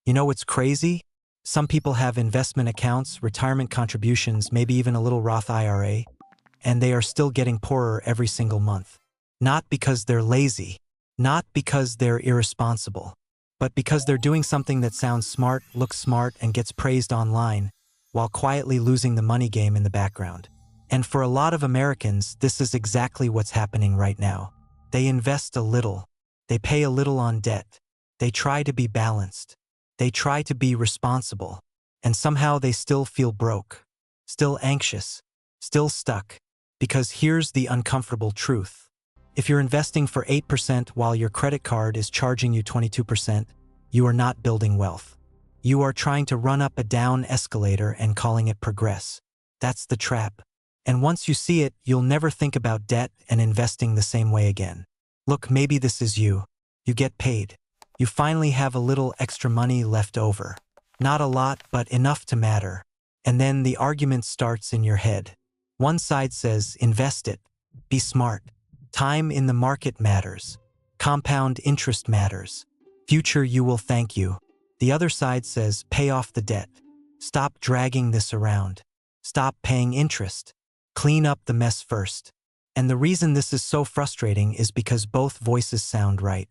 You know what's crazy? Some people have investment accounts, retirement contributions, maybe even a little Roth IRA, and they are still getting poorer every single month. Not because they're lazy, not because they're irresponsible, but because they're doing something that sounds smart, looks smart, and gets praised online, while quietly losing the money game in the background. And for a lot of Americans, this is exactly what's happening right now. They invest a little, they pay a little on debt, they try to be balanced, they try to be responsible, and somehow they still feel broke, still anxious, still stuck. Because here's the uncomfortable truth. If you're investing for 8% while your credit card is charging you 22%, you are not building wealth. You are trying to run up a down escalator and calling it progress. That's the trap. And once you see it, you'll never think about debt and investing the same way again. Look, maybe this is you. You get paid. You finally have a little extra money left over. Not a lot, but enough to matter. And then the argument starts in your head. One side says, invest it. Be smart. Time in the market matters. Compound interest matters. Future you will thank you. The other side says, pay off the debt. Stop dragging this around. Stop paying interest. Clean up the mess first. And the reason this is so frustrating is because both voices sound right.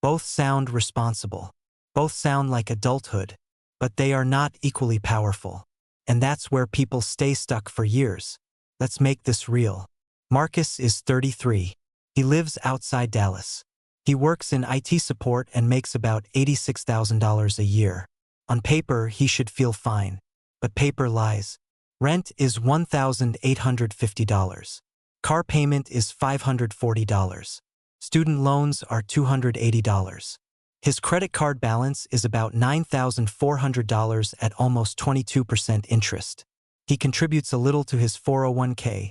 Both sound responsible. Both sound like adulthood. But they are not equally powerful. And that's where people stay stuck for years. Let's make this real. Marcus is 33. He lives outside Dallas. He works in IT support and makes about $86,000 a year. On paper, he should feel fine. But paper lies. Rent is $1,850. Car payment is $540. Student loans are $280. His credit card balance is about $9,400 at almost 22% interest. He contributes a little to his 401k,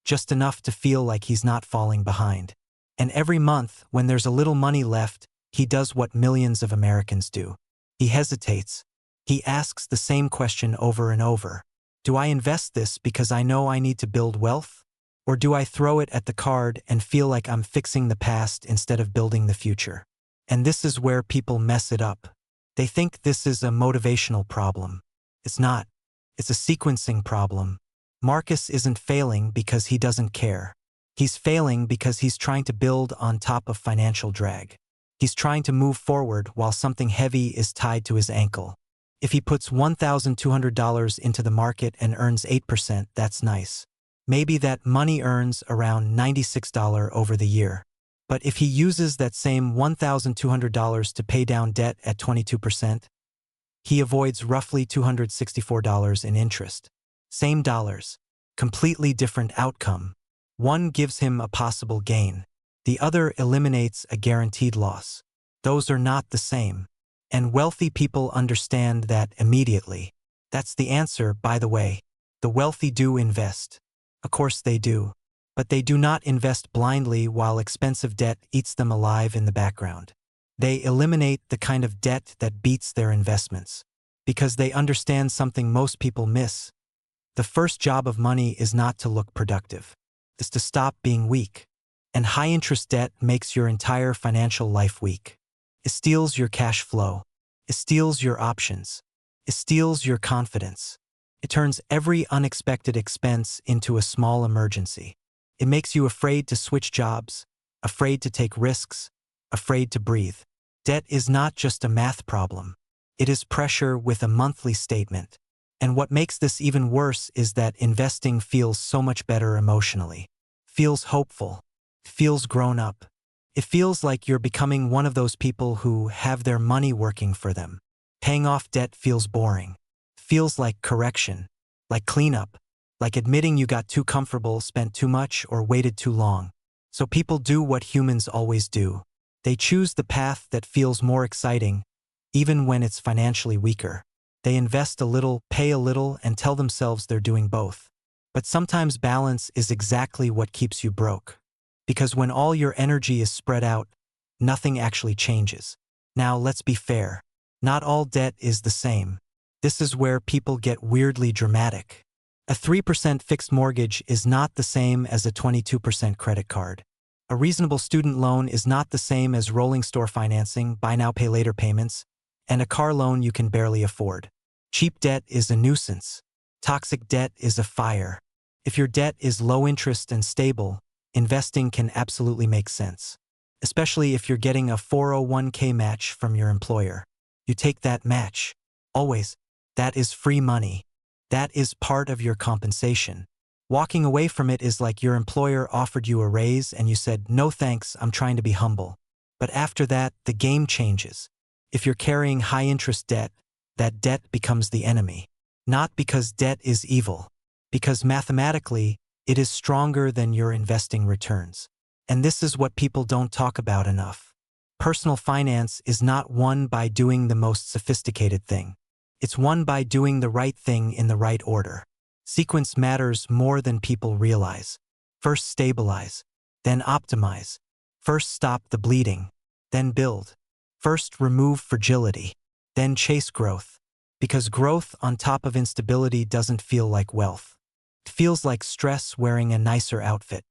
just enough to feel like he's not falling behind. And every month, when there's a little money left, he does what millions of Americans do. He hesitates. He asks the same question over and over. Do I invest this because I know I need to build wealth? Or do I throw it at the card and feel like I'm fixing the past instead of building the future? And this is where people mess it up. They think this is a motivational problem. It's not. It's a sequencing problem. Marcus isn't failing because he doesn't care. He's failing because he's trying to build on top of financial drag. He's trying to move forward while something heavy is tied to his ankle. If he puts $1,200 into the market and earns 8%, that's nice. Maybe that money earns around $96 over the year. But if he uses that same $1,200 to pay down debt at 22%, he avoids roughly $264 in interest. Same dollars, completely different outcome. One gives him a possible gain. The other eliminates a guaranteed loss. Those are not the same. And wealthy people understand that immediately. That's the answer, by the way. The wealthy do invest. Of course they do. But they do not invest blindly while expensive debt eats them alive in the background. They eliminate the kind of debt that beats their investments. Because they understand something most people miss. The first job of money is not to look productive. It's to stop being weak. And high-interest debt makes your entire financial life weak. It steals your cash flow. It steals your options. It steals your confidence. It turns every unexpected expense into a small emergency. It makes you afraid to switch jobs, afraid to take risks, afraid to breathe. Debt is not just a math problem. It is pressure with a monthly statement. And what makes this even worse is that investing feels so much better emotionally. Feels hopeful. Feels grown up. It feels like you're becoming one of those people who have their money working for them. Paying off debt feels boring. Feels like correction, like cleanup, like admitting you got too comfortable, spent too much, or waited too long. So people do what humans always do. They choose the path that feels more exciting, even when it's financially weaker. They invest a little, pay a little, and tell themselves they're doing both. But sometimes balance is exactly what keeps you broke. Because when all your energy is spread out, nothing actually changes. Now, let's be fair. Not all debt is the same. This is where people get weirdly dramatic. A 3% fixed mortgage is not the same as a 22% credit card. A reasonable student loan is not the same as rolling store financing, buy now pay later payments, and a car loan you can barely afford. Cheap debt is a nuisance. Toxic debt is a fire. If your debt is low interest and stable, investing can absolutely make sense. Especially if you're getting a 401k match from your employer. You take that match. Always. That is free money. That is part of your compensation. Walking away from it is like your employer offered you a raise and you said, "No thanks, I'm trying to be humble." But after that, the game changes. If you're carrying high-interest debt, that debt becomes the enemy. Not because debt is evil, because mathematically, it is stronger than your investing returns. And this is what people don't talk about enough. Personal finance is not won by doing the most sophisticated thing. It's won by doing the right thing in the right order. Sequence matters more than people realize. First stabilize, then optimize. First stop the bleeding, then build. First remove fragility, then chase growth. Because growth on top of instability doesn't feel like wealth. It feels like stress wearing a nicer outfit.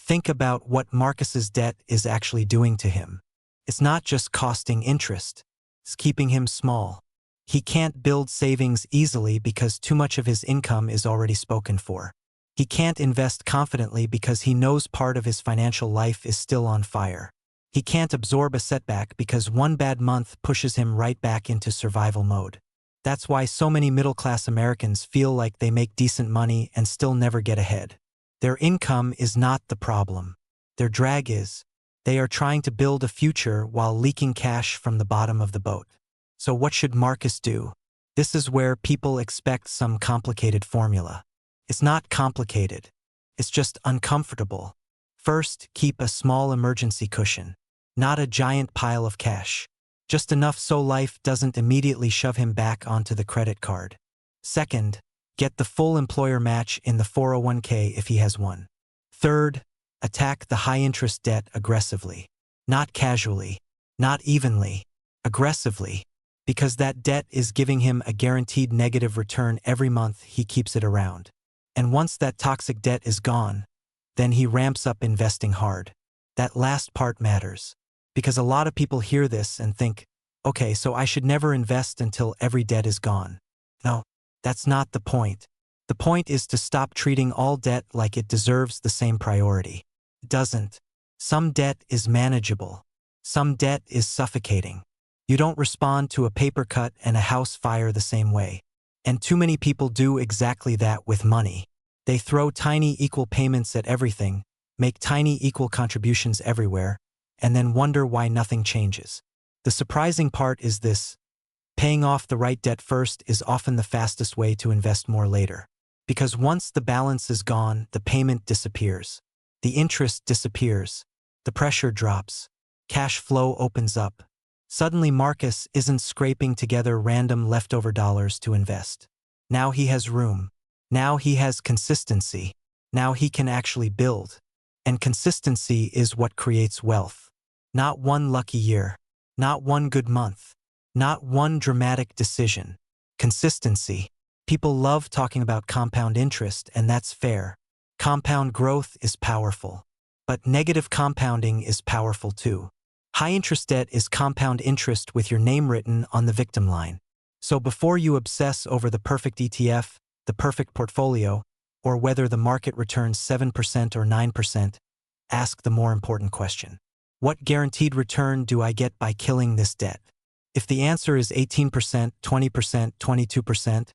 Think about what Marcus's debt is actually doing to him. It's not just costing interest. It's keeping him small. He can't build savings easily because too much of his income is already spoken for. He can't invest confidently because he knows part of his financial life is still on fire. He can't absorb a setback because one bad month pushes him right back into survival mode. That's why so many middle-class Americans feel like they make decent money and still never get ahead. Their income is not the problem. Their drag is. They are trying to build a future while leaking cash from the bottom of the boat. So what should Marcus do? This is where people expect some complicated formula. It's not complicated. It's just uncomfortable. First, keep a small emergency cushion. Not a giant pile of cash. Just enough so life doesn't immediately shove him back onto the credit card. Second, get the full employer match in the 401k if he has one. Third, attack the high-interest debt aggressively. Not casually, not evenly, aggressively. Because that debt is giving him a guaranteed negative return every month he keeps it around. And once that toxic debt is gone, then he ramps up investing hard. That last part matters. Because a lot of people hear this and think, okay, so I should never invest until every debt is gone. No, that's not the point. The point is to stop treating all debt like it deserves the same priority. It doesn't. Some debt is manageable. Some debt is suffocating. You don't respond to a paper cut and a house fire the same way. And too many people do exactly that with money. They throw tiny equal payments at everything, make tiny equal contributions everywhere, and then wonder why nothing changes. The surprising part is this: paying off the right debt first is often the fastest way to invest more later. Because once the balance is gone, the payment disappears. The interest disappears. The pressure drops. Cash flow opens up. Suddenly Marcus isn't scraping together random leftover dollars to invest. Now he has room. Now he has consistency. Now he can actually build. And consistency is what creates wealth. Not one lucky year. Not one good month. Not one dramatic decision. Consistency. People love talking about compound interest, and that's fair. Compound growth is powerful. But negative compounding is powerful too. High-interest debt is compound interest with your name written on the victim line. So before you obsess over the perfect ETF, the perfect portfolio, or whether the market returns 7% or 9%, ask the more important question. What guaranteed return do I get by killing this debt? If the answer is 18%, 20%, 22%,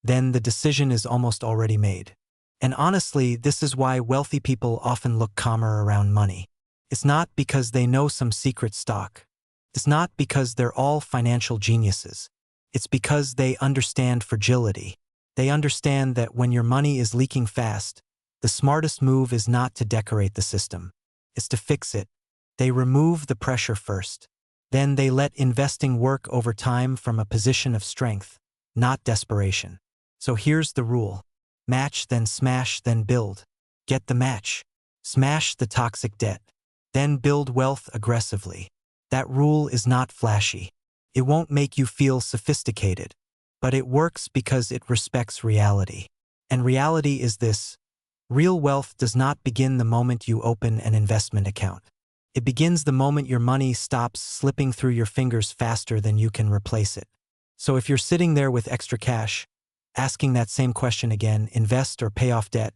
then the decision is almost already made. And honestly, this is why wealthy people often look calmer around money. It's not because they know some secret stock. It's not because they're all financial geniuses. It's because they understand fragility. They understand that when your money is leaking fast, the smartest move is not to decorate the system. It's to fix it. They remove the pressure first. Then they let investing work over time from a position of strength, not desperation. So here's the rule. Match, then smash, then build. Get the match. Smash the toxic debt. Then build wealth aggressively. That rule is not flashy. It won't make you feel sophisticated. But it works because it respects reality. And reality is this: real wealth does not begin the moment you open an investment account. It begins the moment your money stops slipping through your fingers faster than you can replace it. So if you're sitting there with extra cash, asking that same question again, invest or pay off debt,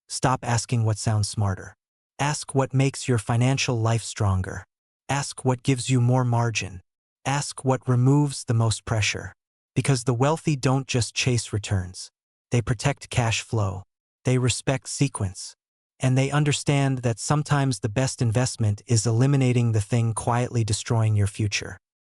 stop asking what sounds smarter. Ask what makes your financial life stronger. Ask what gives you more margin. Ask what removes the most pressure. Because the wealthy don't just chase returns. They protect cash flow. They respect sequence. And they understand that sometimes the best investment is eliminating the thing quietly destroying your future.